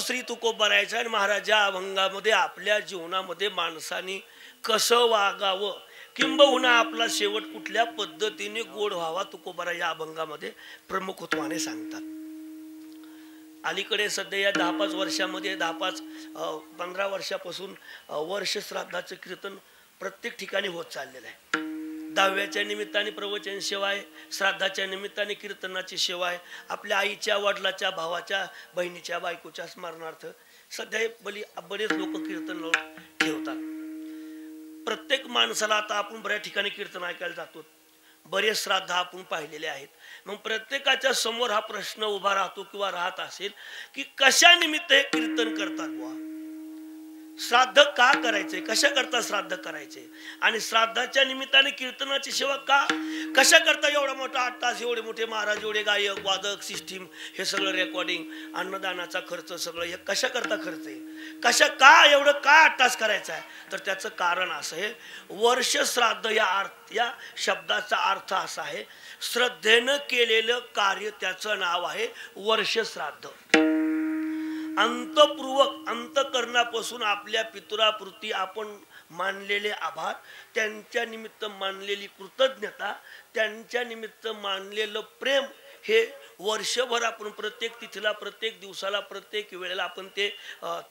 श्री तुकोबारायचं आणि महाराज या अभंगामध्ये आपल्या जीवनामध्ये माणसाने कसं वागावं किंबहुना आपला शेवट कुठल्या पद्धतीने गोड व्हावा तुकोबारा या अभंगामध्ये प्रमुखत्वाने सांगतात. अलीकडे सध्या या 10-5 वर्षामध्ये 10-15 वर्षापासून वर्ष श्राद्धाचं कीर्तन प्रत्येक ठिकाणी होत चाललेलं आहे. 10व्याच्या निमित्ताने प्रवचन सेवा आहे, श्राद्धाच्या निमित्ताने कीर्तनाची सेवा आहे. आपल्या आईच्या वडिलाच्या भावाच्या बहिणीच्या बायकोच्या स्मरणार्थ सध्या बरेच लोक कीर्तन ठेवतात. प्रत्येक माणसाला आता आपण बऱ्याच ठिकाणी कीर्तन ऐकायला जातो, बरेच श्राद्ध आपण पाहिलेले आहेत. मग प्रत्येकाच्या समोर हा प्रश्न उभा राहतो किंवा राहत असेल की कशा निमित्त हे कीर्तन करतात बुवा, श्राद्ध का करायचे, कशा करता श्राद्ध करायचे आणि श्राद्धाच्या निमित्ताने कीर्तनाची सेवा का कशा करता. एवढा मोठा 8 तास, एवढे मोठे महाराज, एवढे गायक वादक सिस्टीम, हे सगळं रेकॉर्डिंग, अन्नदानाचा खर्च, सगळं हे कशा करता खर्च आहे, कशा का एवढं का 8 तास करायचं आहे. तर त्याचं कारण असं आहे, वर्ष श्राद्ध या शब्दाचा अर्थ असा आहे, श्रद्धेनं केलेलं कार्य, त्याचं नाव आहे वर्ष श्राद्ध. अंतपूर्वक अंतकरणापासून आपल्या पितराप्रती आपण मानलेले आभार, त्यांच्या निमित्त मानलेली कृतज्ञता, त्यांच्या निमित्त मानलेलं प्रेम, हे वर्षभर आपण प्रत्येक तिथीला, प्रत्येक दिवसाला, प्रत्येक वेळेला आपण ते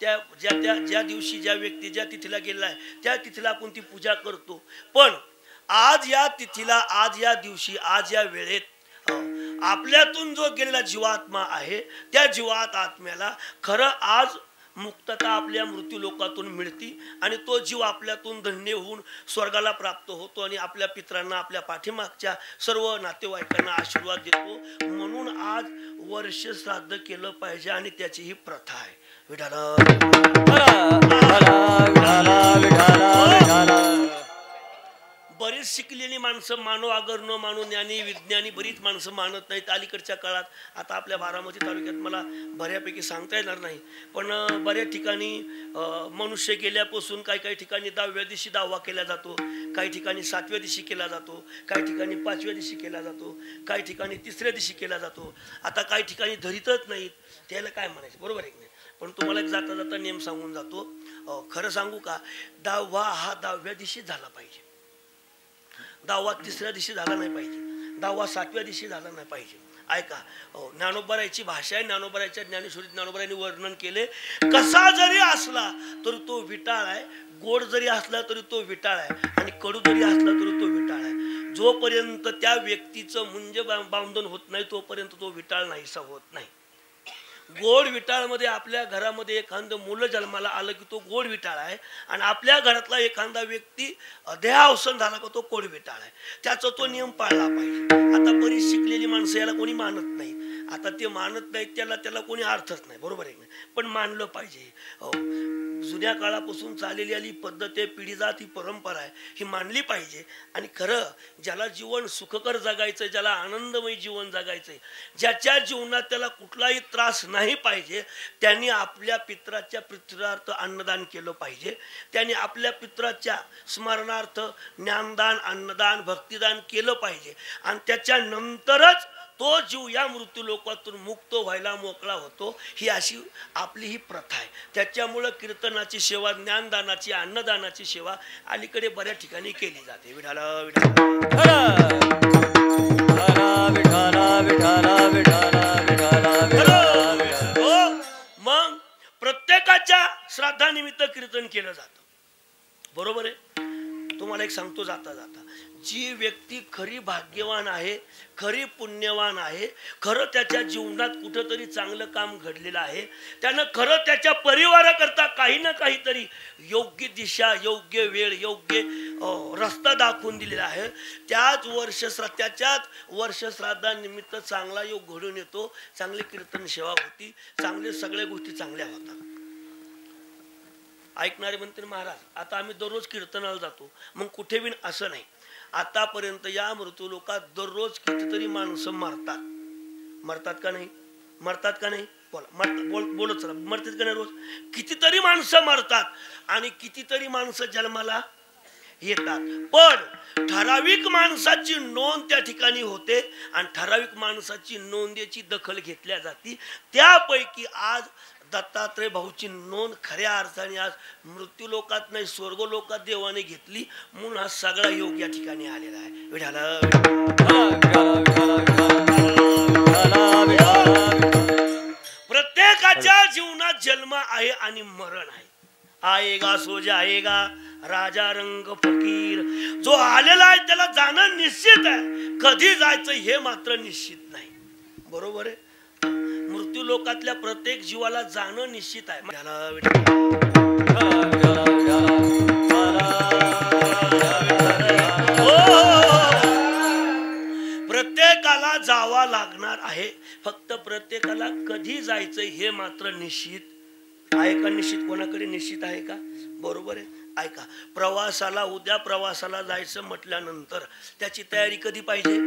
ज्या दिवशी ज्या व्यक्ती ज्या तिथीला गेलेला आहे त्या तिथीला आपण ती पूजा करतो. पण आज या तिथीला, आज या दिवशी, आज या वेळेत आपल्यातून जो गेलेला जीवात्मा आहे त्या जीवात आत्म्याला खरं आज मुक्तता आपल्या मृत्यू लोकातून मिळती आणि तो जीव आपल्यातून धन्य होऊन स्वर्गाला प्राप्त होतो आणि आपल्या पितरांना, आपल्या पाठीमागच्या सर्व नातेवाईकांना आशीर्वाद देतो. म्हणून आज वर्ष श्राद्ध केलं पाहिजे आणि त्याची ही प्रथा आहे. बरीच शिकलेली माणसं, मानो अगर न मानो, ज्ञानी विज्ञानी बरीच माणसं मानत नाहीत अलीकडच्या काळात. आता आपल्या बारामती तालुक्यात मला बऱ्यापैकी सांगता येणार नाही, पण बऱ्याच ठिकाणी मनुष्य गेल्यापासून काही ठिकाणी 10व्या दिवशी दावा केला जातो, काही ठिकाणी 7व्या दिवशी केला जातो, काही ठिकाणी 5व्या दिवशी केला जातो, काही ठिकाणी 3ऱ्या दिवशी केला जातो. आता काही ठिकाणी धरीतच नाहीत, त्याला काय म्हणायचं, बरोबर आहे की नाही. पण तुम्हाला जाता जाता नेम सांगून जातो. खरं सांगू का, दावा हा 10व्या दिवशी झाला पाहिजे, दावा 3ऱ्या दिवशी झाला नाही पाहिजे, दावा 7व्या दिवशी झाला नाही पाहिजे. ऐका, ज्ञानोबारायची भाषा आहे, ज्ञानोबारायच्या ज्ञानेश्वरी ज्ञानोबारायांनी वर्णन केले, कसा जरी असला तरी तो विटाळ आहे, गोड जरी असला तरी तो विटाळ आहे आणि कडू जरी असला तरी तो विटाळ आहे. जोपर्यंत त्या व्यक्तीचं मुंज बांधून होत नाही तोपर्यंत तो विटाळ नाहीसा होत नाही. गोड विटाळ मध्ये आपल्या घरामध्ये एखादं मुलं जन्माला आलं की तो गोड विटाळ आहे आणि आपल्या घरातला एखादा व्यक्ती देहावसन झाला का तो कोड विटाळ आहे. त्याचा तो नियम पाळला पाहिजे. आता बरीच शिकलेली माणसं याला कोणी मानत नाही, आता ते मानत नाहीत त्याला कोणी अर्थच नाही, बरोबर आहे, पण मानलं पाहिजे. जुन्या काळापासून चाललेली आली पद्धत आहे, पिढी जात ही परंपरा आहे, ही मानली पाहिजे. आणि खरं ज्याला जीवन सुखकर जगायचं, ज्याला आनंदमय जीवन जगायचंय, ज्याच्या जीवनात त्याला कुठलाही त्रास नाही पाहिजे, त्यांनी आपल्या पित्राच्या पित्रार्थ अन्नदान केलं पाहिजे. त्यांनी आपल्या पित्राच्या स्मरणार्थ ज्ञानदान, अन्नदान, भक्तिदान केलं पाहिजे आणि त्याच्यानंतरच तो जीव या मृत्यू लोकातून मुक्त व्हायला मोकळा होतो. ही अशी आपली ही प्रथा आहे. त्याच्यामुळं कीर्तनाची सेवा, ज्ञानदानाची, अन्नदानाची सेवा अलीकडे बऱ्याच ठिकाणी केली जाते. विठाला मग प्रत्येकाच्या श्राद्धानिमित्त कीर्तन केलं जातं, बरोबर आहे. तुम्हाला एक सांगतो जाता जाता, जी व्यक्ती खरी भाग्यवान आहे, खरी पुण्यवान आहे, खरं त्याच्या जीवनात कुठंतरी चांगलं काम घडलेलं आहे, त्यानं खरं त्याच्या परिवाराकरता काही ना काहीतरी योग्य दिशा, योग्य वेळ, योग्य रस्ता दाखवून दिलेला आहे, त्याच्याच वर्षश्राद्धानिमित्त चांगला योग घडून येतो, चांगली कीर्तन सेवा होती, चांगले सगळ्या गोष्टी चांगल्या होतात. ऐकणारे म्हणते महाराज आता आम्ही दररोज कीर्तनाला जातो, मग कुठे बिन असं नाही. आतापर्यंत या मृत्यू लोकात दररोज कितीतरी माणसं मरतात का नाही, मरतात का नाही, बोलत चला, मरतात का नाही, रोज कितीतरी माणसं मरतात आणि कितीतरी माणसं जन्माला येतात. पण ठराविक माणसाची नोंद त्या ठिकाणी होते आणि ठराविक माणसाची नोंदीची दखल घेतल्या जाते. त्यापैकी आज दत्तात्रय भाऊची नोंद खऱ्या अर्थाने आज मृत्यू लोकात नाही स्वर्ग लोकात देवाने घेतली, म्हणून हा सगळा योग या ठिकाणी आलेला आहे. प्रत्येकाच्या जीवनात जन्म आहे आणि मरण आहे. आएगा सो जाएगा, राजा रंग फकीर. जो आलेला आहे त्याला जाणं निश्चित आहे, कधी जायचं हे मात्र निश्चित नाही. बरोबर आहे. मृत्यू लोकातल्या प्रत्येक जीवाला जाणं निश्चित आहे. प्रत्येकाला जावा लागणार आहे, फक्त प्रत्येकाला कधी जायचं हे मात्र निश्चित आहे का? निश्चित कोणाकडे निश्चित आहे का? बरोबर आहे. ऐका, प्रवासाला उद्या प्रवासाला जायचं म्हटल्यानंतर त्याची तयारी कधी पाहिजे?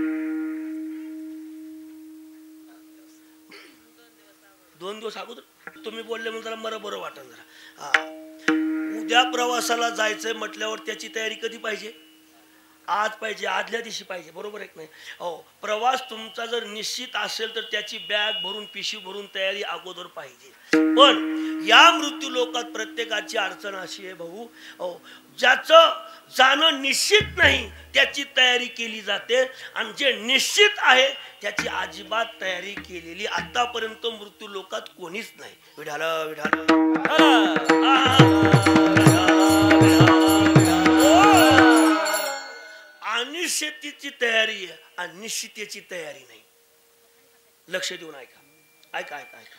2 दिवस अगोदर. तुम्ही बोलले म्हणून जरा मला बरं वाटलं जरा. उद्या प्रवासाला जायचंय म्हटल्यावर त्याची तयारी कधी पाहिजे? आज पाहिजे, आदल्या दिवशी पाहिजे. बरोबर आहे की नाही? हो. प्रवास तुमचा जर निश्चित असेल तर त्याची बॅग भरून पिशवी भरून तयारी अगोदर पाहिजे. पण या मृत्यू लोकात प्रत्येकाची अडचण अशी आहे भाऊ, हो, ज्याचं जाणं निश्चित नाही त्याची तयारी केली जाते आणि जे निश्चित आहे त्याची अजिबात तयारी केलेली आतापर्यंत मृत्यू लोकात कोणीच नाही. विठाल अनिश्चितीची तयारी आहे आणि निश्चितेची तयारी नाही. लक्ष देऊन ऐका ऐका ऐका ऐका.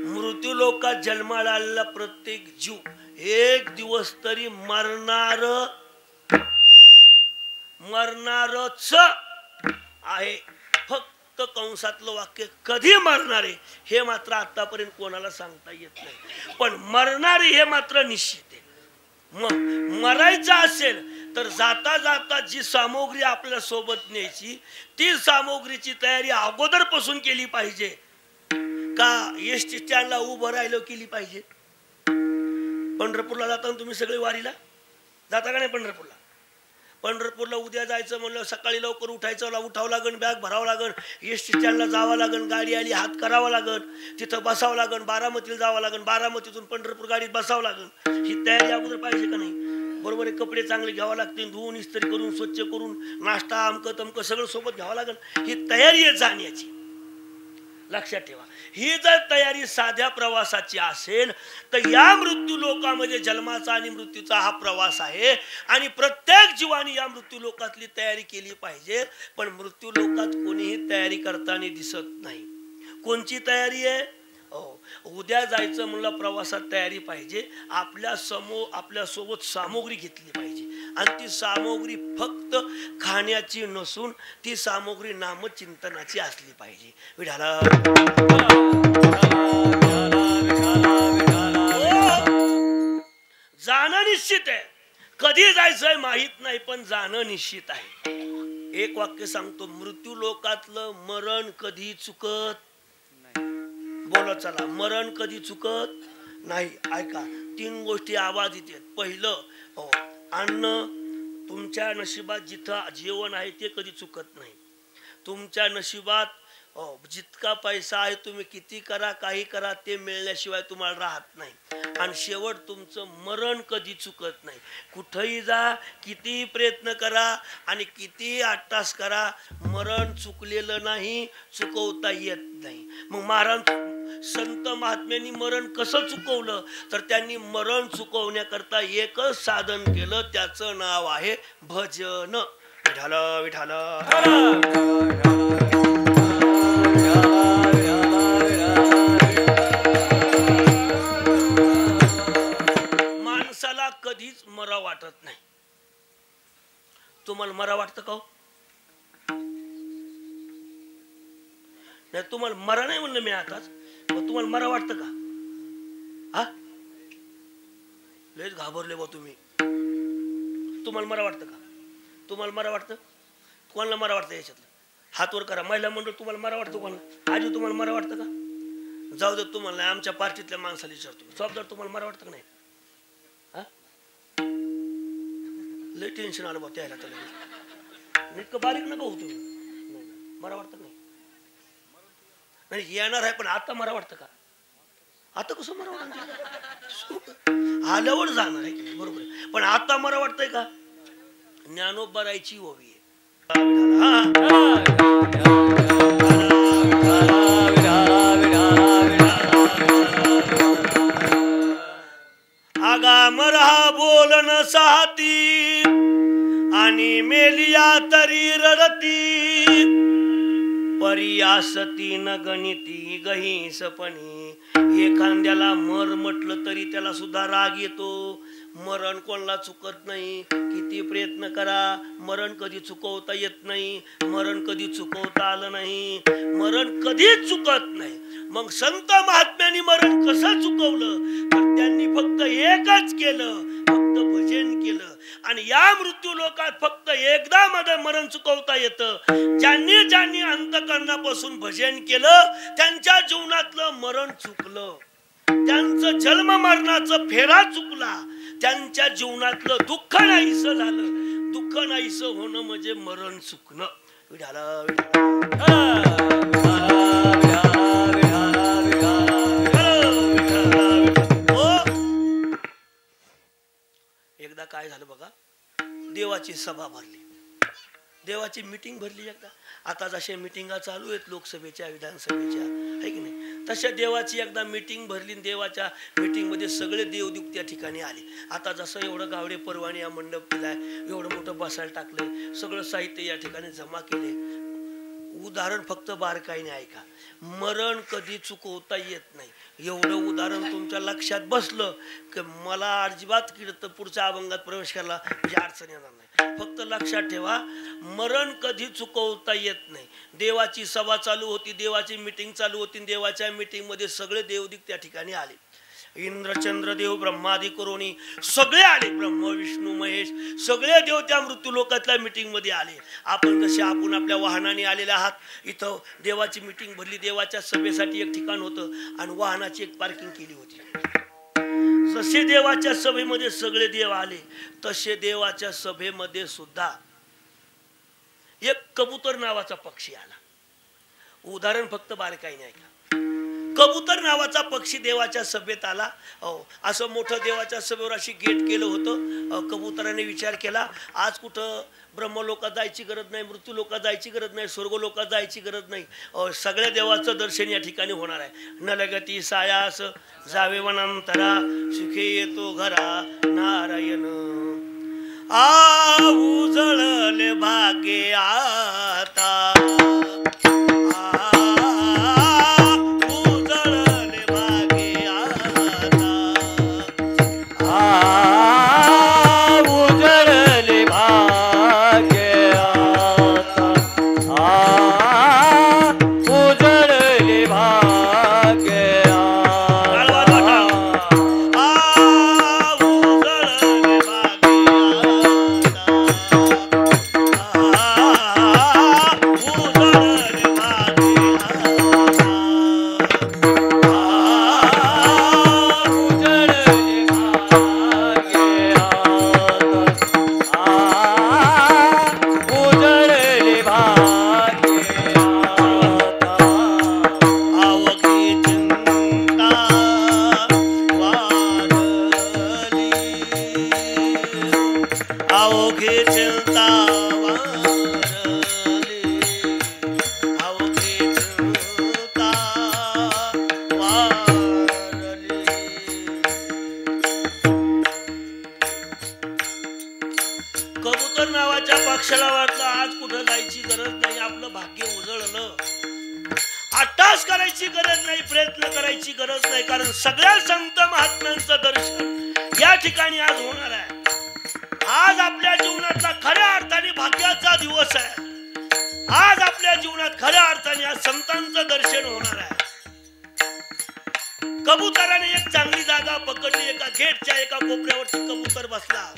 मृत्यू लोकात जन्माला आलेला प्रत्येक जीव एक दिवस तरी मरणारच आहे. फक्त कंसातलं वाक्य कधी मरणार आहे हे मात्र आतापर्यंत कोणाला सांगता येत नाही, पण मरणारे हे मात्र निश्चित आहे. मग मरायचं असेल तर जाता जाता जी सामग्री आपल्या सोबत न्यायची ती सामग्रीची तयारी अगोदरपासून केली पाहिजे का एसटी स्टँडला उभं राहिलो केली पाहिजे? पंढरपूरला जाताना तुम्ही सगळे वारीला जाता का नाही? पंढरपूरला उद्या जायचं म्हणलं सकाळी लवकर उठायचं, उठावं लागन, बॅग भरावं लागन, एसटी स्टँडला जावं लागन, गाडी आली हात करावं लागन, तिथं बसावं लागन, बारामतीला जावं लागन, बारामतीतून पंढरपूर गाडीत बसावं लागन. ही तयारी अगोदर पाहिजे का नाही? बरोबर आहे. कपडे चांगले घ्यावं लागतील, धुवून इस्त्री करून स्वच्छ करून नाश्ता अमकं तमकं सगळं सोबत घ्यावं लागन. ही तयारी आहे जाण्याची. लक्षात ठेवा. ही जर तयारी साध्या प्रवासाची असेल तर या मृत्यू लोकामध्ये जन्माचा आणि मृत्यूचा हा प्रवास आहे आणि प्रत्येक जीवाने या मृत्यू लोकातली तयारी केली पाहिजे. पण मृत्यू लोकात कोणीही तयारी करताना दिसत नाही. कोणची तयारी आहे? उद्या जायचं म्हणलं प्रवासात तयारी पाहिजे. आपल्या सोबत सामग्री घेतली पाहिजे आणि ती सामग्री फक्त खाण्याची नसून ती सामग्री नामचिंतनाची असली पाहिजे. विठाला जाणं निश्चित आहे, कधी जायचंय माहित नाही पण जाणं निश्चित आहे. एक वाक्य सांगतो, मृत्यू लोकातलं मरण कधी चुकत बोला चला, मरण कधी चुकत नाही. ऐका, 3 गोष्टी आवाज येतात. पहिलं, अन्न. तुमच्या नशिबात जिथं जेवण आहे ते कधी चुकत नाही. तुमच्या नशिबात जितका पैसा आहे तुम्ही किती करा काही करा ते मिळण्याशिवाय तुम्हाला राहत नाही. आणि शेवट तुमचं मरण कधी चुकत नाही. कुठेही जा, कितीही प्रयत्न करा आणि कितीही आट्टास करा, मरण चुकलेलं नाही, चुकवता येत नाही. मग महाराज संत महात्म्यांनी मरण कसं चुकवलं तर त्यांनी मरण चुकवण्याकरता एकच साधन केलं, त्याचं नाव आहे भजन. विठाल विठाल. माणसाला कधीच मरा वाटत नाही. तुम्हाला मरा वाटतं का? नाही, तुम्हाला मरा नाही म्हणलं मी आताच. तुम्हाला मरा वाटतं का? हा, लयच घाबरले बा तुम्ही. तुम्हाला मरा वाटतं का? तुम्हाला मरा वाटतं? कोणाला मरा वाटतं याच्यातलं? हात वर करा. महिला मंडळ तुम्हाला मरा वाटतं? कोणाला? आजी तुम्हाला मरा वाटतं का? जाऊ दे, तुम्हाला आमच्या पार्टीतल्या माणसाला विचारतो, जबाबदार तुम्हाला मरा वाटतं का नाही? लय टेन्शन आलं बा त्याला तर लगेच. इतकं बारीक नका होतो. नाही मला वाटतं नाही नाही येणार आहे, पण आता मला वाटतं का आता कसं मला वाटतं आल्यावर जाणार आहे की नाही, बरोबर आहे. पण आता मला वाटतंय का ज्ञानोबरायची ओवी आहे. आगा मरहा बोलन साहती आणि मेलिया तरी रडती, परियासती न गणिती गहिसपणी. एखाद्याला मर म्हटलं तरी त्याला सुद्धा राग येतो. मरण कोणाला चुकत नाही, किती प्रयत्न करा मरण कधी चुकवता येत नाही. मरण कधी चुकवता आलं नाही, मरण कधीच चुकत नाही. मग संत महात्म्यांनी मरण कसं चुकवलं, तर त्यांनी फक्त एकच केलं, फक्त भजन केलं. आणि या मृत्यू लोकात फक्त एकदा मरण चुकवता येतं. ज्यांनी ज्यांनी अंतःकरणापासून भजन केलं त्यांच्या जीवनातलं मरण चुकलं, त्यांचं जन्म मरणाचं फेरा चुकला, त्यांच्या जीवनातलं दुःख नाहीसं झालं. दुःख नाहीसं होणं म्हणजे मरण चुकणं. विठाला एकदा काय झालं बघा, देवाची सभा भरली, देवाची मीटिंग भरली एकदा. आता जशा मिटिंगा चालू आहेत लोकसभेच्या विधानसभेच्या आहे की नाही, तशा देवाची एकदा मीटिंग भरली. देवाच्या मीटिंग मध्ये सगळे देवदूत त्या ठिकाणी आले. आता जसं एवढं गावडे परवाने या मंडप केलाय, एवढं मोठं बसायला टाकलंय, सगळं साहित्य या ठिकाणी जमा केले. उदाहरण फक्त बारकाईने ऐका, मरण कधी चुकवता येत नाही. एवढं उदाहरण तुमच्या लक्षात बसलं की मला अजिबात किडत पुढच्या अभंगात प्रवेश करायला म्हणजे अडचण येणार नाही. फक्त लक्षात ठेवा, मरण कधी चुकवता येत नाही. देवाची सभा चालू होती, देवाची मीटिंग चालू होती, देवाच्या मीटिंग मध्ये सगळे देवदिक त्या ठिकाणी आले. इंद्र चंद्र देव ब्रह्मादी करोनी सगळे आले, ब्रह्म विष्णू महेश सगळे देव त्या मृत्यू लोकातल्या मीटिंग मध्ये आले. आपण जसे आपण आपल्या वाहनाने आलेले आहात, इथं देवाची मीटिंग भरली. देवाच्या सभेसाठी एक ठिकाण होतं आणि वाहनाची एक पार्किंग केली होती. जसे देवाच्या सभेमध्ये सगळे देव आले, तसे देवाच्या सभेमध्ये सुद्धा एक कबूतर नावाचा पक्षी आला. उदाहरण फक्त बारकाईने ऐका. कबूतर नावाचा पक्षी देवाच्या सभेत आला. असं मोठं देवाच्या सभेवर अशी गेट केलं होतं. कबुतराने विचार केला, आज कुठं ब्रह्मलोकात जायची गरज नाही, मृत्यू लोकात जायची गरज नाही, स्वर्ग लोकात जायची गरज नाही, सगळ्या देवाचं दर्शन या ठिकाणी होणार आहे. नलगती सायास जावे वनांतरा, सुखे येतो घरा नारायण. उजळले भागे आता, पक्षाला वाटलं आज कुठं जायची गरज नाही, आपलं भाग्य उजळलं. आटास करायची गरज नाही, प्रयत्न करायची गरज नाही, कारण सगळ्या संत महात्म्यांचं दर्शन या ठिकाणी आज होणार आहे. आज आपल्या जीवनातला खऱ्या अर्थाने भाग्याचा दिवस आहे. आज आपल्या जीवनात खऱ्या अर्थाने आज संतांचं दर्शन होणार आहे. कबुतराने एक चांगली जागा पकडली. एका गेटच्या एका कोपऱ्यावरती कबूतर बसला.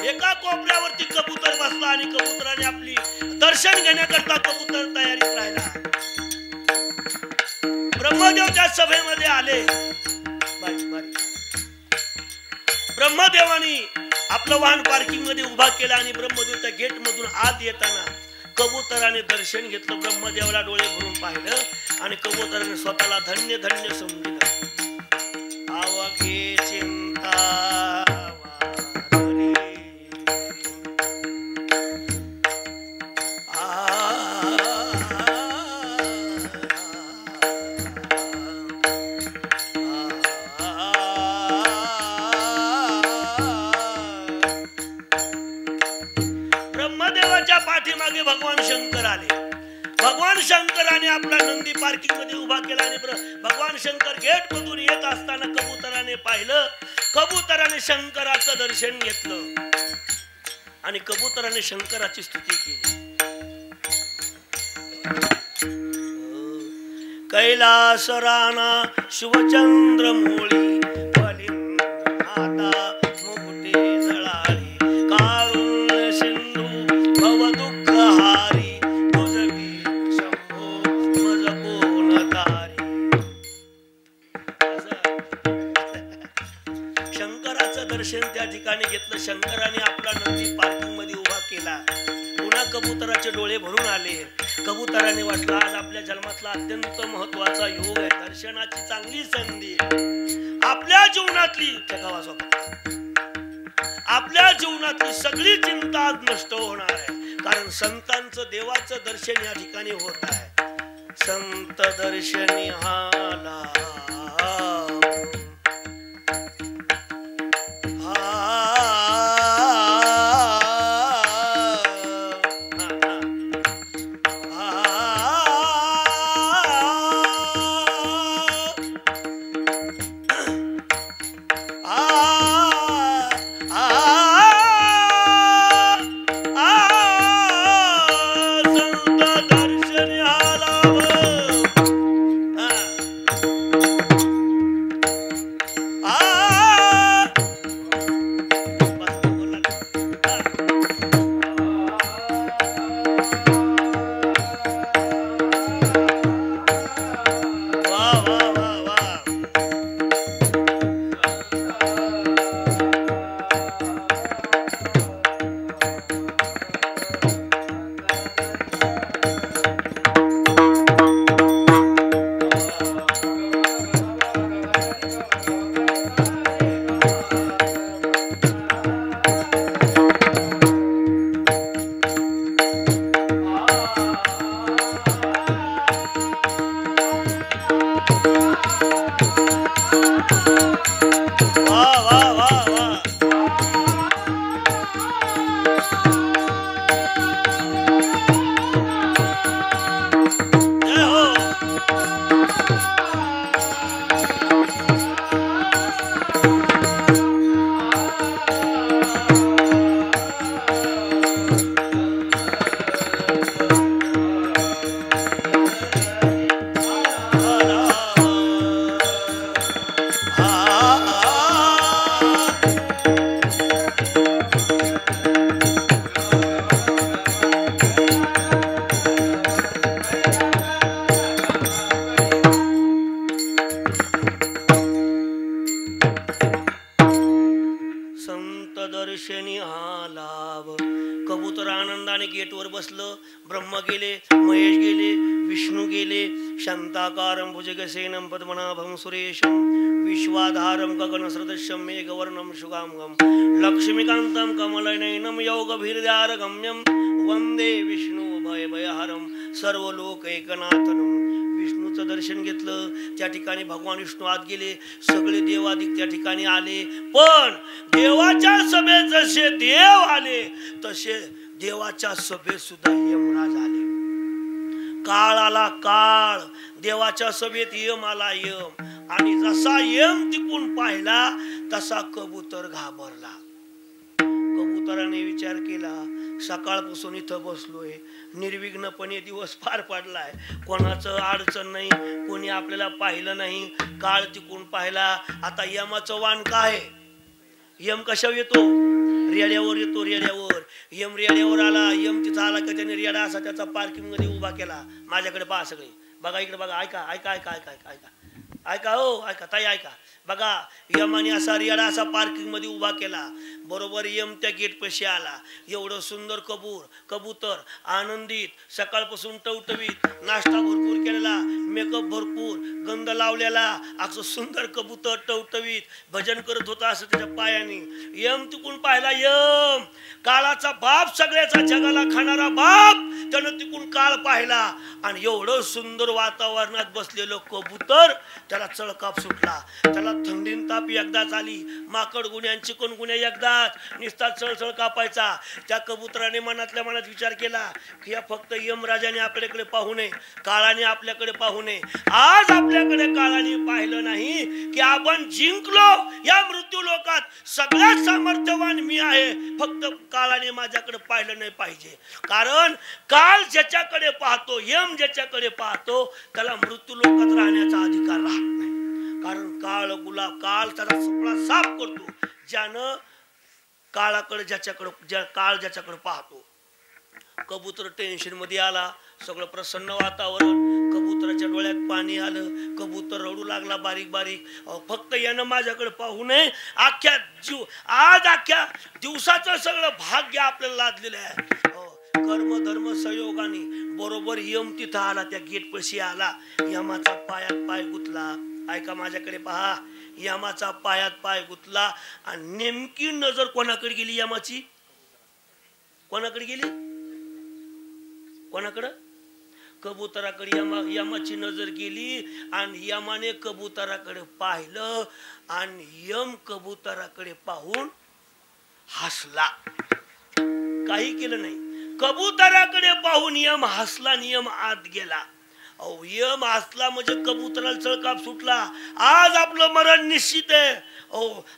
एका कोपऱ्यावरती कबूतर बसला आणि कबुतराने आपली दर्शन घेण्याकरता कबूतर तयारीत राहिला. ब्रह्मदेव त्या सभेमध्ये आले. ब्रह्मदेवानी आपलं वाहन पार्किंग मध्ये उभा केला आणि ब्रह्मदेवच्या गेट मधून आत येताना कबुतराने दर्शन घेतलं. ब्रह्मदेवाला डोळे भरून पाहिलं आणि कबुतराने स्वतःला धन्य धन्य समजलं. अवघे चिंता पाठीमागे भगवान शंकर आले. भगवान शंकराने आपला नंदी पार्किंग मध्ये उभा केला आणि भगवान शंकर गेट मधून येत असताना कबुतराने पाहिलं. कबुतराने शंकराचं दर्शन घेतलं आणि कबुतराने शंकराची स्तुती केली. कैलास राणा शिवचंद्र मोळी त्या ठिकाणी घेतलं. शंकराने आपला नंदी पार्किंग मध्ये उभा केला. पुन्हा कबुतराचे डोळे भरून आले. कबुतराने वाटलं आज आपल्या जन्मातला अत्यंत महत्वाचा योग आहे, दर्शनाची चांगली संधी आहे. आपल्या जीवनातली आपल्या जीवनातली सगळी चिंता आज नष्ट होणार आहे, कारण संतांचं देवाचं दर्शन या ठिकाणी होत आहे. संत दर्शनी आला कबूतर आनंदाने गेटवर बसलं. ब्रह्म गेले, महेश गेले, विष्णू गेले. शांताकारं भुजगसेनं पद्मनाभं सुरेशं विश्वाधारं गगनसदृशं मेघवर्णं शुभांगं लक्ष्मीकान्तं कमलनयनं योगभिर्ध्यारगम्यं वंदे विष्णु भयभयहरं सर्वलोकैकनाथनं. विष्णूचं दर्शन घेतलं. त्या ठिकाणी भगवान विष्णू आत गेले. सगळे देवादिक त्या ठिकाणी आले. पण देवाच्या सभेत जसे देव आले तसे देवाच्या सभेत सुद्धा यमराज आले. काळ आला काळ. देवाच्या सभेत यम आला यम. आणि जसा यम तिकून पाहिला तसा कबूतर घाबरला. कबुतराने विचार केला, सकाळपासून इथं बसलोय, निर्विघ्नपणे दिवस पार पडलाय, कोणाचं अडचण नाही, कोणी आपल्याला पाहिलं नाही, काळ तिकून पाहिला. आता यमाचं वाण काय? यम कशावर येतो? रेड्यावर येतो. रेड्यावर यम रेड्यावर आला. यम तिथं आला का त्याने रेडा असा त्याचा पार्किंग मध्ये उभा केला. माझ्याकडे पहा सगळे, बघा इकडे बघा, ऐका ऐका ऐका ऐका ऐका ऐका ऐका हो, ऐका ताई ऐका. बघा यमाने असा रियाडा असा पार्किंग मध्ये उभा केला. बरोबर यम त्या गेट पाशी आला. एवढं सुंदर कबूतर आनंदित, सकाळपासून टवटवीत, नाश्ता भरपूर केलेला, मेकअप भरपूर, गंध लावलेला, असं सुंदर कबूतर टवटवीत भजन करत होता असं त्याच्या पायाने. यम तिकून पाहिला. यम काळाचा बाप, सगळ्याचा जगाला खाणारा बाप, त्यानं तिकून काळ पाहिला आणि एवढं सुंदर वातावरणात बसलेलं कबूतर त्याला चळकाप सुटला. त्याला थंडीन ताप एकदाच आली, माकड गुन्ह्यांची चिकनगुन्या एकदाच निस्ता चळचळ कापायचा. त्या कबुतराने मनातल्या मनात विचार केला की या फक्त यमराजाने आपल्याकडे पाहू नये, काळाने आपल्याकडे पाहू नये. आज आपल्याकडे काळाने पाहिलं नाही की आपण जिंकलो या मृत्यू लोकात. सगळ्यात सामर्थ्यवान मी आहे, फक्त काळाने माझ्याकडे पाहिलं नाही पाहिजे. कारण काळ ज्याच्याकडे पाहतो, यम ज्याच्याकडे पाहतो, त्याला मृत्यू लोकात राहण्याचा अधिकार राहत नाही. कारण काळ त्याचा सगळा साफ करतो. ज्यानं काळ ज्याच्याकडे पाहतो. कबूतर टेन्शन मध्ये आला, सगळं प्रसन्न वातावरण, कबुतराच्या डोळ्यात पाणी आलं, कबूतर रडू लागला बारीक बारीक. फक्त यानं माझ्याकडे पाहू नये. आज अख्ख्या दिवसाचं सगळं भाग्य आपल्याला लादलेलं आहे. कर्म धर्म संयोगाने बरोबर यम तिथं आला, त्या गेट पाशी आला. यमाचा पायात पाय गुतला. ऐका माझ्याकडे पहा. यमाचा पायात पाय गुतला आणि नेमकी नजर कोणाकडे गेली यमाची? कोणाकडे गेली? कोणाकडे? कबुतराकडे यमाची नजर गेली आणि यमाने कबुतराकडे पाहिलं आणि यम कबुतराकडे पाहून हसला. काही केलं नाही. कबुतराकडे पाहून यम हसला, नियम आत गेला. यम हसला म्हणजे कबुतराला चळकाप सुटला. आज आपलं मरण निश्चित आहे.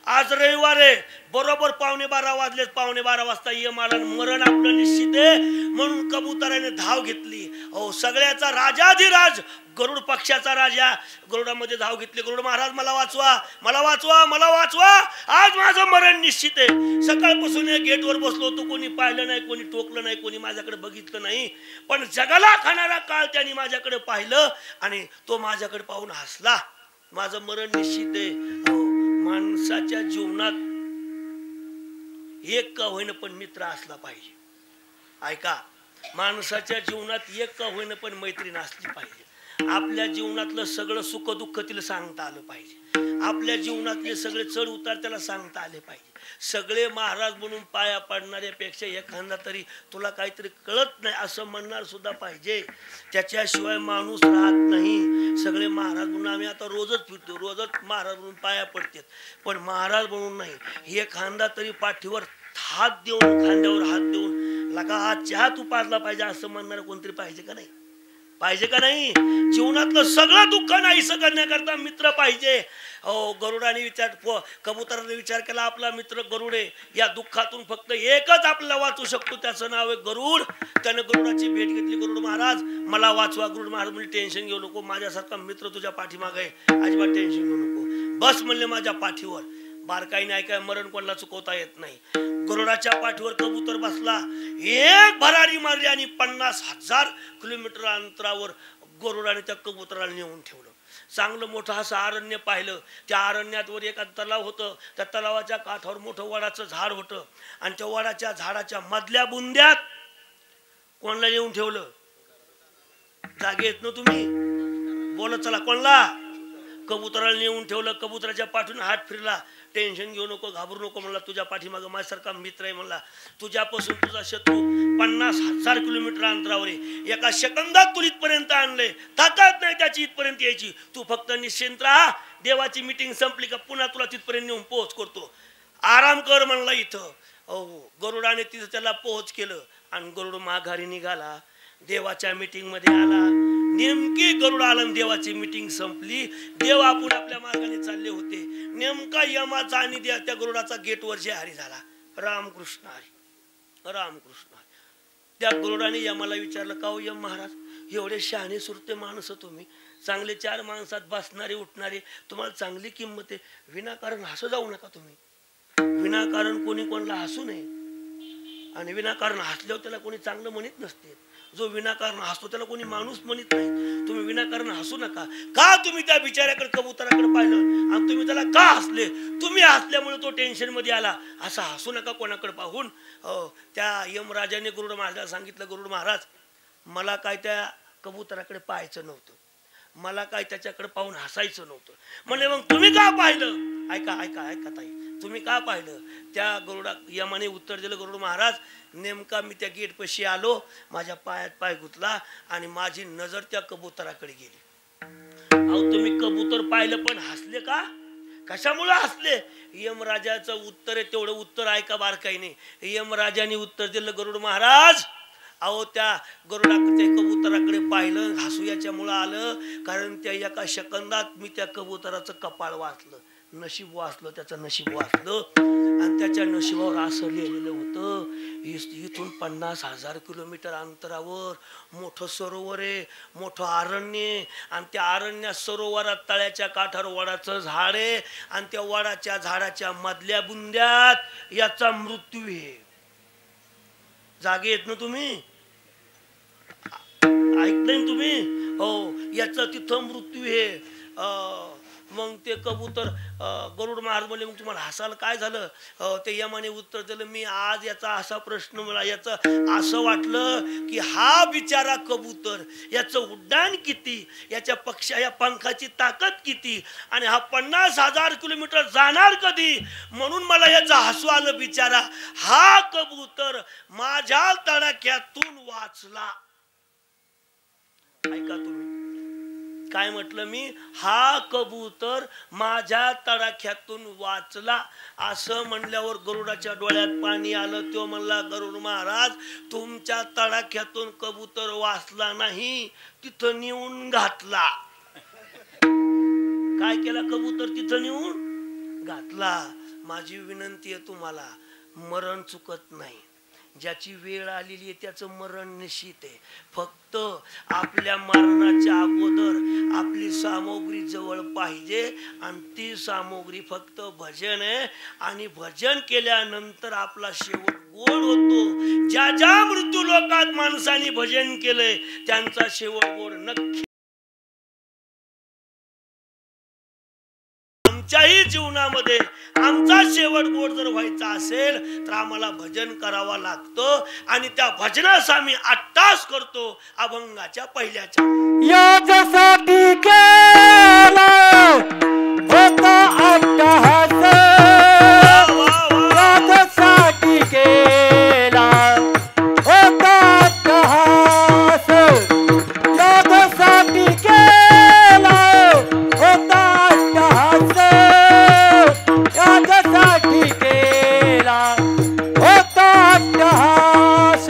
आज रविवार आहे, बरोबर 11:15 वाजले. 11:15 वाजता यम आला, मरण आपलं निश्चित आहे. म्हणून कबुतराने धाव घेतली. सगळ्याचा राजाधिराज गरुड पक्षाचा राजा गरुडामध्ये धाव घेतली. गरुड महाराज मला वाचवा, मला वाचवा, मला वाचवा, आज माझं मरण निश्चित आहे. सकाळपासून गेटवर बसलो होतो, कोणी पाहिलं नाही, कोणी टोकलं नाही, कोणी माझ्याकडे बघितलं नाही. पण जगाला खाणारा काळ त्यांनी माझ्याकडे पाहिलं आणि तो माझ्याकडे पाहून हसला. माझं मरण निश्चित आहे. माणसाच्या जीवनात एक का होईना पण मित्र असला पाहिजे. ऐका, माणसाच्या जीवनात एक का होईना पण मैत्रीण असली पाहिजे. आपल्या जीवनातलं सगळं सुख दुःख तिला सांगता आलं पाहिजे. आपल्या जीवनातले सगळे चढ उतार त्याला सांगता आले पाहिजे. सगळे महाराज म्हणून पाया पडणाऱ्यापेक्षा एखादा तरी तुला काहीतरी कळत नाही असं म्हणणार सुद्धा पाहिजे. त्याच्याशिवाय माणूस राहत नाही. सगळे महाराज म्हणून आम्ही आता रोजच फिरतो, रोजच महाराज म्हणून पाया पडतात, पण महाराज म्हणून नाही. एखादा तरी पाठीवर हात देऊन, खांद्यावर हात देऊन लगा हा चहा तू पाजला पाहिजे असं म्हणणार कोणतरी पाहिजे का नाही? पाहिजे का नाही? जीवनातलं सगळं दुःख नाहीसं करण्याकरता मित्र पाहिजे. गरुडाने कबुतराने विचार केला, आपला मित्र गरुड आहे. या दुःखातून फक्त एकच आपल्याला वाचू शकतो, त्याचं नाव आहे गरुड. त्यानं गरुडाची भेट घेतली. गरुड महाराज मला वाचवा. गरुड महाराज म्हणजे टेन्शन घेऊ नको, माझ्यासारखा मित्र तुझ्या पाठीमागे आहे, अजिबात टेन्शन घेऊ नको, बस म्हणले माझ्या पाठीवर. बारकाईने ऐकाय, मरण कोणाला चुकवता येत नाही. गरुडाच्या पाठीवर कबूतर बसला. एक भरारी मारली आणि 50,000 किलोमीटर अंतरावर गरुडाने त्या कबुतराला नेऊन ठेवलं. चांगलं मोठं असं अरण्य पाहिलं. त्या अरण्यात वर एका तलाव होतं. त्या तलावाच्या काठावर मोठं वडाचं झाड होतं आणि त्या वडाच्या झाडाच्या मधल्या बुंद्यात कोणाला नेऊन ठेवलं? जागे येत ना तुम्ही? बोलत चला. कोणला? कबुतराला नेऊन ठेवलं. कबुतराच्या पाठून हात फिरला. टेन्शन घेऊ नको, घाबरू नको म्हणला, तुझ्या पाठीमागं माझ्यासारखा मित्र आहे म्हणला. तुझ्यापासून तुझा शत्रू 50,000 किलोमीटर अंतरावर आहे. एका सेकंदात तू इथपर्यंत आणले, ताकद नाही त्याची इथपर्यंत यायची. तू फक्त निश्चिंत राहा. देवाची मीटिंग संपली का पुन्हा तुला तिथपर्यंत नेऊन पोहोच करतो. आराम कर म्हणला इथं. गरुडाने तिथं त्याला पोहोच केलं आणि गरुड माघारी निघाला. देवाच्या मीटिंग मध्ये आला. नेमकी गरुड आला, देवाची मीटिंग संपली. देव आपण आपल्या मार्गाने चालले होते. नेमका यमाचा आणि त्या गरुडाचा गेटवर हरी झाला. रामकृष्ण हरी, रामकृष्ण हरी. त्या गरुडाने यमाला विचारलं, का हो यम महाराज, एवढे शहाणे सुरते माणसं तुम्ही, चांगले 4 माणसात बसणारे उठणारे, तुम्हाला चांगली किंमत आहे, विनाकारण हसू जाऊ नका तुम्ही. विनाकारण कोणी कोणाला हसू नये आणि विनाकारण हसल्यावर त्याला कोणी चांगलं म्हणत नसते. जो विनाकारण हसतो त्याला कोणी माणूस म्हणत नाही. तुम्ही विनाकारण हसू नका. का तुम्ही त्या बिचाऱ्याकडे कबुतराकडे पाहिलं आणि तुम्ही त्याला का हसले? तुम्ही हसल्यामुळे तो टेन्शन मध्ये आला. असं हसू नका कोणाकडे पाहून. त्या यमराजाने गरुड महाराजाला सांगितलं, गरुड महाराज मला काय त्या कबुतराकडे पाहायचं नव्हतं, मला काय त्याच्याकडे पाहून हसायचं नव्हतं. म्हणजे मग तुम्ही का पाहिलं? ऐका ऐका ऐका ताई, तुम्ही का पाहिलं? त्या गरुडा यमाने उत्तर दिलं, गरुड महाराज नेमका मी त्या गेट पाशी आलो, माझ्या पायात पाय गुंतला आणि माझी नजर त्या कबुतराकडे गेली. अहो तुम्ही कबूतर पाहिलं पण हसले का? कशामुळे हसले? यमराजाचं उत्तर आहे, तेवढं उत्तर ऐका बारकाईने. यमराजाने उत्तर दिलं, गरुड महाराज अहो त्या गरुडाकडे कबुतराकडे पाहिलं, हसू याच्यामुळं आलं कारण त्या एका सेकंदात मी त्या कबुतराचं कपाळ वाचलं, नशीब वाचलं, त्याचं नशीब वाचलं. आणि त्याच्या नशिबावर असं लिहिलेलं होतं, इथून 50,000 किलोमीटर अंतरावर मोठं सरोवर आहे, मोठं अरण्य आहे आणि त्या अरण्यात सरोवरात तळ्याच्या काठावर वडाचं झाड आहे आणि त्या वडाच्या झाडाच्या मधल्या बुंद्यात याचा मृत्यू आहे. जागे येत ना तुम्ही? ऐकलंय तुम्ही? हो, याचा तिथं मृत्यू आहे. मग ते कबूतर गरुड महाराज बोलले, मग तुम्हाला हसायला काय झालं? ते यमाने उत्तर दिलं, मी आज याचा असा प्रश्न, मला याचं असं वाटलं की हा बिचारा कबूतर, याचं उड्डाण किती, याच्या या पंखाची ताकद किती आणि हा 50,000 किलोमीटर जाणार कधी, म्हणून मला याचं हसू आलं. बिचारा हा कबूतर माझ्या तडाख्यातून वाचला. ऐका तुम्ही काय म्हटलं मी? हा कबूतर माझ्या तडाख्यातून वाचला. असं म्हणल्यावर गरुडाच्या डोळ्यात पाणी आलं. तो म्हणला, गरुड महाराज तुमच्या तडाख्यातून कबूतर वाचला नाही, तिथं नेऊन घातला. काय केला? कबूतर तिथं नेऊन घातला. माझी विनंती आहे तुम्हाला, मरण चुकत नाही. ज्याची वेळ आलेली आहे त्याचं मरण निश्चित आहे. फक्त आपल्या मरणाच्या अगोदर आपली सामग्री जवळ पाहिजे आणि ती सामग्री फक्त भजन आहे. आणि भजन केल्यानंतर आपला शेवट गोड होतो. ज्या ज्या मृत्यू लोकात माणसाने भजन केलंय त्यांचा शेवट गोड नक्की. आमच्याही जीवनामध्ये आमचा शेवट गोड जर व्हायचा असेल तर आम्हाला भजन करावं लागतं आणि त्या भजनाचा आम्ही अट्टास करतो. अभंगाच्या पहिल्याच्या याच्यासाठी केला होता अट्टहास, याच्यासाठी केला होता अट्टहास, याच्यासाठी केला होता अट्टहास, याच्यासाठी केला होता अट्टहास.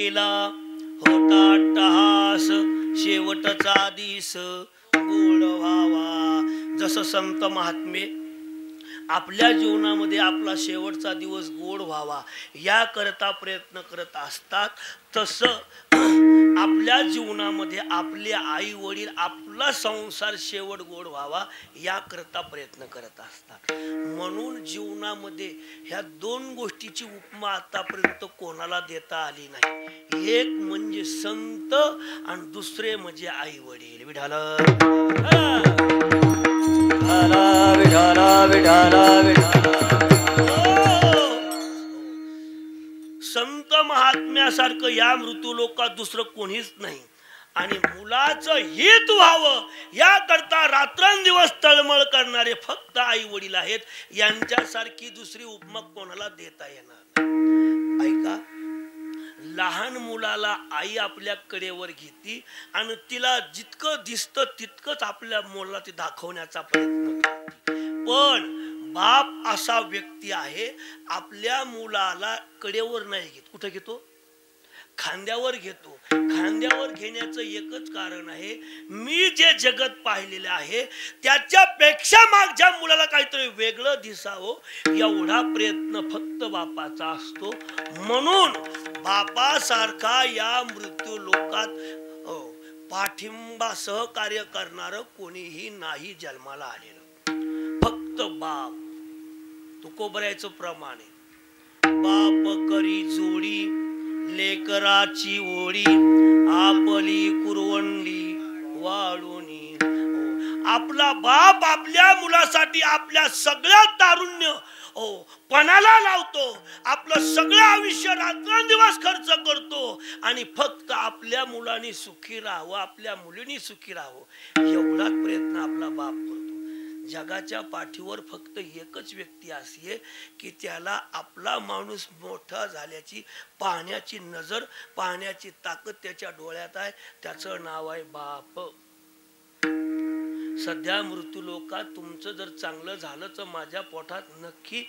केला होता अट्टहास, शेवटचा दिस गोड व्हावा. जसं संत महात्मे आपल्या जीवनामध्ये आपला शेवटचा दिवस गोड व्हावा याकरता प्रयत्न करत असतात, तसं आपल्या जीवनामध्ये आपले आई वडील आपला संसार शेवट गोड व्हावा याकरता प्रयत्न करत असतात. म्हणून जीवनामध्ये ह्या दोन गोष्टीची उपमा आतापर्यंत कोणाला देता आली नाही. एक म्हणजे संत आणि दुसरे म्हणजे आई वडील. विठाल संत महात्म्यासारखं या मृत्यूलोकात दुसरं कोणीच नाही. आणि मुलाचं हित व्हावं याकरता रात्रंदिवस तळमळ करणारे फक्त आई वडील आहेत. यांच्यासारखी दुसरी उपमा कोणाला देता येणार नाही. ऐका, लहान मुलाला आई आपल्या कडेवर घेती आणि तिला जितकं दिसतं तितकंच आपल्या मुलाला ती दाखवण्याचा प्रयत्न करते. पण बाप असा व्यक्ती आहे, आपल्या मुलाला कडेवर नाही घेत. कुठं घेतो? खांद्यावर घेतो. खांद्यावर घेण्याचं एकच कारण आहे, मी जे जगत पाहिलेलं आहे त्याच्यापेक्षा माझ्या मुलाला काहीतरी वेगळं दिसावं एवढा प्रयत्न फक्त बापाचा असतो. म्हणून बापासारखा या मृत्यू लोकात पाठिंबा सहकार्य करणार कोणीही नाही जन्माला आलेलं. फक्त बाप. तुकोबऱ्याचं प्रमाण आहे, बाप करी जोडी लेकराची ओढी, आपली कुरवंडी वाढोनी. आपला बाप आपल्या मुलासाठी आपल्या सगळ्या तारुण्य पणाला लावतो, आपलं सगळं आयुष्य रात्रंदिवस खर्च करतो आणि फक्त आपल्या मुलांनी सुखी राहावं, आपल्या मुलींनी सुखी राहावं एवढाच प्रयत्न आपला बाप करतो. जगाच्या पाठीवर फक्त एकच व्यक्ती अशी आहे की त्याला आपला माणूस मोठा झाल्याची पाहण्याची नजर, पाहण्याची ताकद त्याच्या डोळ्यात आहे. त्याचं नाव आहे बाप. सध्या मृत्यू लोकात तुमचं जर चांगलं झालं तर माझ्या पोटात नक्की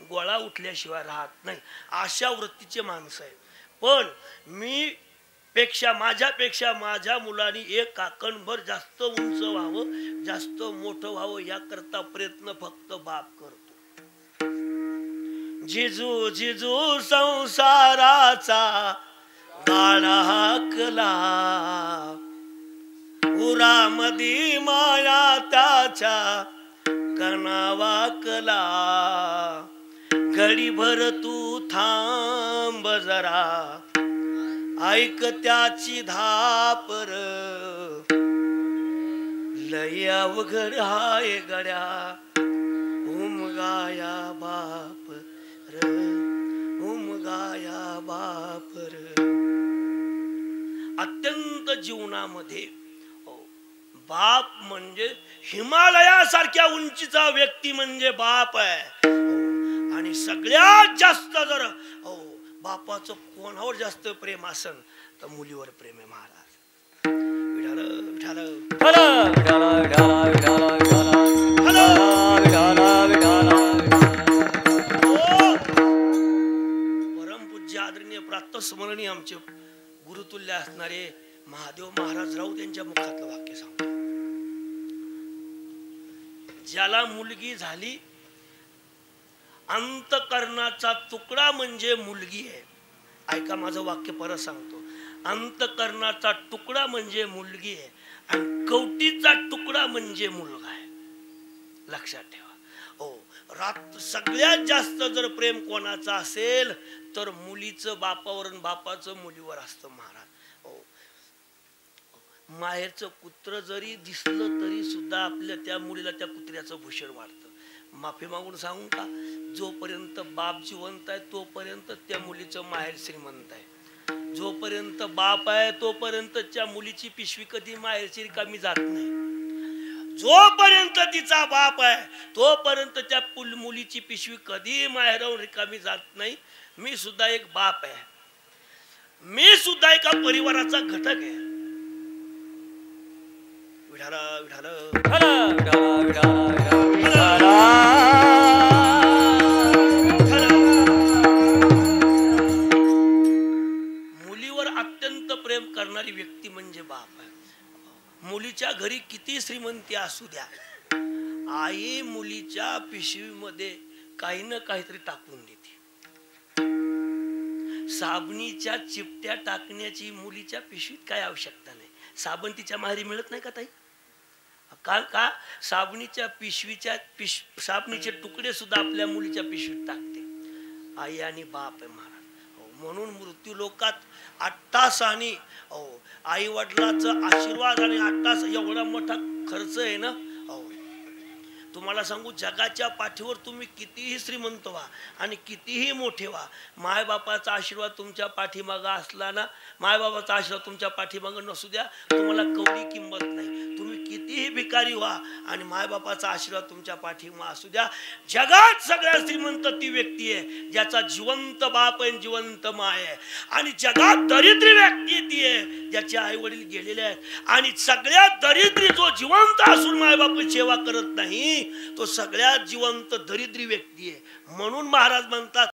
गोळा उठल्याशिवाय राहत नाही, अशा वृत्तीचे माणसं आहे. पण माझ्यापेक्षा माझ्या मुलांनी एक काकणभर जास्त उंच व्हावं, जास्त मोठं व्हावं याकरता प्रयत्न फक्त बाप करतो. जिजू जिजू संसाराचा गाडा हाकला, उरामधी माया त्याच्या कणावाकला. घडीभर तू थांब जरा, ऐक त्याची धापर, लय अवघड हाय गड्या उमगाया बाप र, उमगाया बाप र. अत्यंत जीवनामध्ये बाप म्हणजे हिमालयासारख्या उंचीचा व्यक्ती म्हणजे बाप आहे. आणि सगळ्यात जास्त जर बापाचं कोणावर जास्त प्रेम असेल तर मुलीवर प्रेम आहे महाराज. परमपूज्य आदरणीय प्रातस्मरणीय आमचे गुरुतुल्य असणारे महादेव महाराज राऊत यांच्या मुखातलं वाक्य सांगतो. ज्याला मुलगी झाली, अंतकरणाचा तुकडा म्हणजे मुलगी आहे. ऐका, माझं वाक्य परत सांगतो. अंतकरणाचा तुकडा म्हणजे मुलगी आहे आणि कवटीचा तुकडा म्हणजे मुलगा आहे. लक्षात ठेवा. सगळ्यात जास्त जर प्रेम कोणाचं असेल तर मुलीचं बापावर आणि बापाचं मुलीवर असतं महाराज. माहेरचं कुत्र जरी दिसलं तरी सुद्धा आपल्या त्या मुलीला त्या कुत्र्याचं भूषण वाटतं. माफी मागून सांगू का, जोपर्यंत बाप जिवंत आहे तोपर्यंत त्या मुलीचं माहेर श्रीमंत आहे. जोपर्यंत बाप आहे तोपर्यंत त्या मुलीची पिशवी कधी माहेरची रिकामी जात नाही. जोपर्यंत तिचा बाप आहे तोपर्यंत त्या मुलीची पिशवी कधी माहेरावरून रिकामी जात नाही. मी सुद्धा एक बाप आहे, मी सुद्धा एका परिवाराचा घटक आहे. विठाला विठाला मुलीवर मुलीच्या घरी किती श्रीमंती असू द्या, आई मुलीच्या पिशवीमध्ये काही ना काहीतरी टाकून देते. साबणीच्या चिपट्या टाकण्याची मुलीच्या पिशवीत काय आवश्यकता नाही. साबण तिच्या माहेरी मिळत नाही का ताई? का साबणीच्या साबणीचे तुकडे सुद्धा आपल्या मुलीच्या पिशवीत टाकते आई आणि बाप आहे महाराज. म्हणून मृत्यू लोकात 8 तासांनी आई वडिलांचा आशीर्वाद आणि 8 तास एवढा मोठा खर्च आहे ना. तुम्हाला सांगू, जगाच्या पाठीवर तुम्ही कितीही श्रीमंत व्हा आणि कितीही मोठे व्हा, मायबापाचा आशीर्वाद तुमच्या पाठीमागं असला ना, मायबापाचा आशीर्वाद तुमच्या पाठीमागं नसू द्या, तुम्हाला कवडी किंमत नाही. तुम्ही कितीही भिकारी व्हा आणि मायबापाचा आशीर्वाद तुमच्या पाठीमागं असू द्या. जगात सगळ्यात श्रीमंत ती व्यक्ती आहे ज्याचा जिवंत बाप आहे, जिवंत माय आहे. आणि जगात दरिद्री व्यक्ती ती आहे ज्याचे आई वडील गेलेले आहेत. आणि सगळ्यात दरिद्री जो जिवंत असून मायबापाची सेवा करत नाही, तो सगळ्यात जिवंत दरिद्री व्यक्ती आहे. म्हणून महाराज म्हणतात,